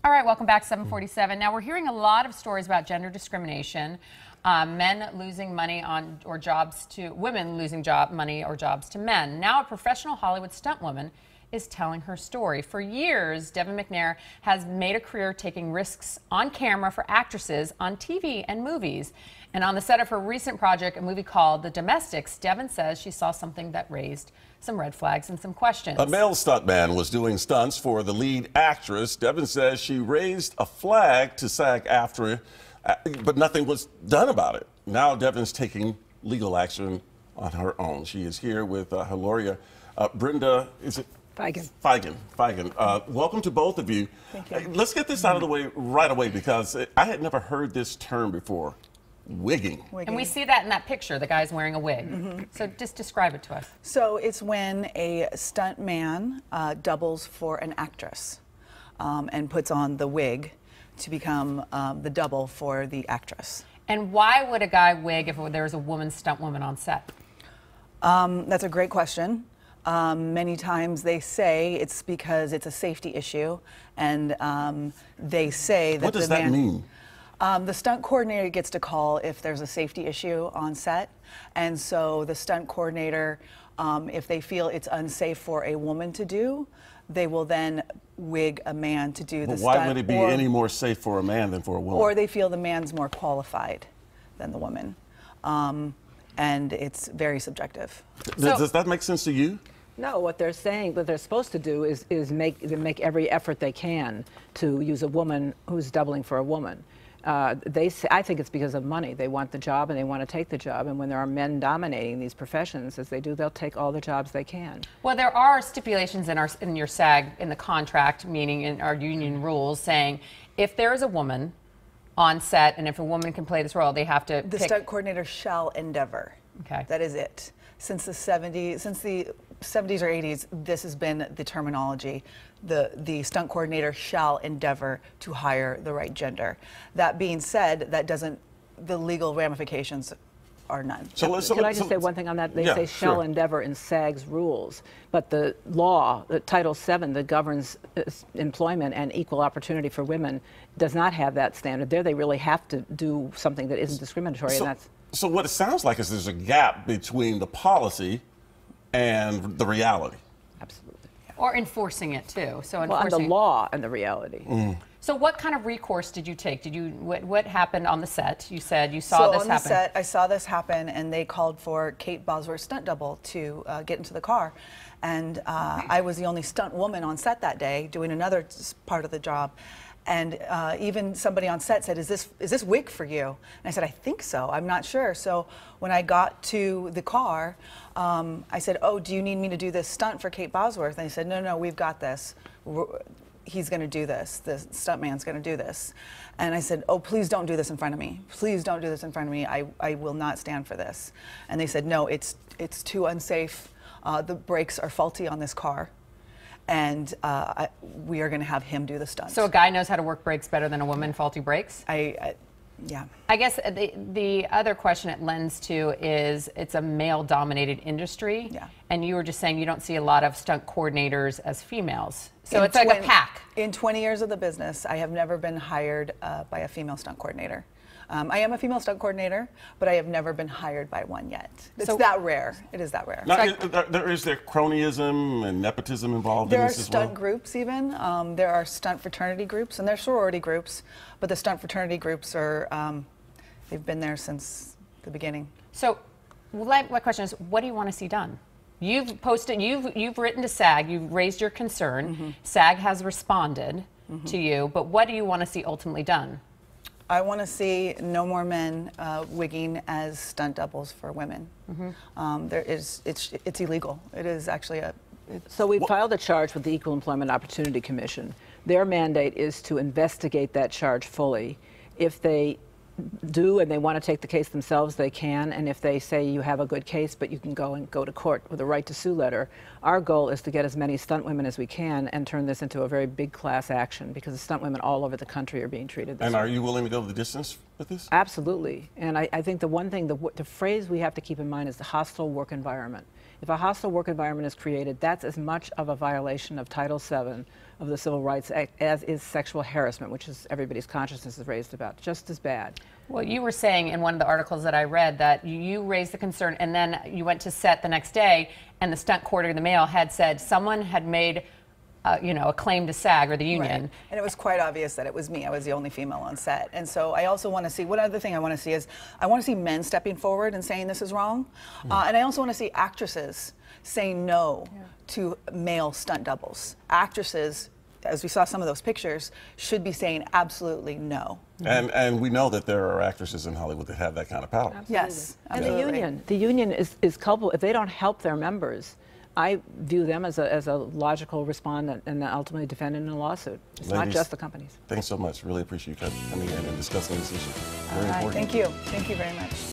All right, welcome back, 747. Now, we're hearing a lot of stories about gender discrimination, men losing money on or jobs to women losing money or jobs to men. Now, a professional Hollywood stuntwoman is telling her story. For years, Deven MacNair has made a career taking risks on camera for actresses on TV and movies. And on the set of her recent project, a movie called The Domestics, Deven says she saw something that raised some red flags and some questions. A male stuntman was doing stunts for the lead actress. Deven says she raised a flag to SAG-AFTRA, but nothing was done about it. Now Deven's taking legal action on her own. She is here with her lawyer, Brenda, is it? Feigen. Welcome to both of you. Thank you. Let's get this out of the way right away because I had never heard this term before. Wigging. And we see that in that picture, the guy's wearing a wig. So just describe it to us. So it's when a stunt man doubles for an actress and puts on the wig to become the double for the actress. And why would a guy wig if there was a woman stunt woman on set? That's a great question. Many times they say it's because it's a safety issue, and they say that what does that mean? The stunt coordinator gets to call if there's a safety issue on set, and so the stunt coordinator, if they feel it's unsafe for a woman to do, they will then wig a man to do the stunt. Why would it be any more safe for a man than for a woman? Or they feel the man's more qualified than the woman, and it's very subjective. Does that make sense to you? No, what they're saying, what they're supposed to do is make every effort they can to use a woman who's doubling for a woman. I think it's because of money. They want the job and they want to take the job. And when there are men dominating these professions, as they do, they'll take all the jobs they can. Well, there are stipulations in your SAG, in the contract, meaning in our union rules, saying if there is a woman on set and if a woman can play this role, they have to The stunt coordinator shall endeavor. Okay. That is it. Since the 70s or 80s, this has been the terminology. The stunt coordinator shall endeavor to hire the right gender. That being said, the legal ramifications are none. Can I just say one thing on that? They say shall endeavor in SAG's rules, but the law, Title VII, that governs employment and equal opportunity for women, does not have that standard. There they really have to do something that isn't discriminatory, and that's... So what it sounds like is there's a gap between the policy and the reality. Absolutely. Yeah. Or enforcing it too. So and the law and the reality. So what kind of recourse did you take? What happened on the set? You said you saw this happen. So on the set, I saw this happen, and they called for Kate Bosworth's stunt double to get into the car. And I was the only stunt woman on set that day doing another part of the job. And even somebody on set said, is this wig for you? And I said, I think so, I'm not sure. So when I got to the car, I said, oh, do you need me to do this stunt for Kate Bosworth? And they said, no, we've got this. He's gonna do this, the stuntman's gonna do this. And I said, oh, please don't do this in front of me. Please don't do this in front of me, I will not stand for this. And they said, no, it's too unsafe. The brakes are faulty on this car. And we are going to have him do the stunts. So a guy knows how to work brakes better than a woman, faulty brakes? Yeah. I guess the other question it lends to is it's a male-dominated industry. Yeah. And you were just saying you don't see a lot of stunt coordinators as females. So it's like a pack. In 20 years of the business, I have never been hired by a female stunt coordinator. I am a female stunt coordinator, but I have never been hired by one yet. It's that rare. It is that rare. Now, is there cronyism and nepotism involved in this as well? There are stunt groups even. There are stunt fraternity groups, and there are sorority groups, but the stunt fraternity groups are, they've been there since the beginning. So my question is, what do you want to see done? You've posted, you've written to SAG, you've raised your concern. SAG has responded to you, but what do you want to see ultimately done? I want to see no more men wigging as stunt doubles for women. It's illegal. It is actually So we filed a charge with the Equal Employment Opportunity Commission. Their mandate is to investigate that charge fully. If they do and they want to take the case themselves, they can. And if they say you have a good case, but you can go to court with a right to sue letter, Our goal is to get as many stunt women as we can and turn this into a very big class action, because the stunt women all over the country are being treated this way. And are you willing to go the distance with this? Absolutely. And I think the one thing, the phrase we have to keep in mind is the hostile work environment. If a hostile work environment is created, that's as much of a violation of Title VII of the Civil Rights Act as is sexual harassment, which is everybody's consciousness is raised about, just as bad. Well, you were saying in one of the articles that I read that you raised the concern, and then you went to set the next day, and the stunt coordinator of the Mail had said someone had made a claim to SAG or the union. Right. And it was quite obvious that it was me. I was the only female on set. And so I also want to see, one other thing I want to see is, I want to see men stepping forward and saying this is wrong. And I also want to see actresses saying no to male stunt doubles. Actresses, as we saw some of those pictures, should be saying absolutely no. And we know that there are actresses in Hollywood that have that kind of power. Absolutely. Yes, absolutely. And the union is culpable. If they don't help their members, I view them as a logical respondent and ultimately defendant in a lawsuit. It's not just the companies. Thanks so much. Really appreciate you coming in and discussing this issue. Very important. Thank you. Thank you very much.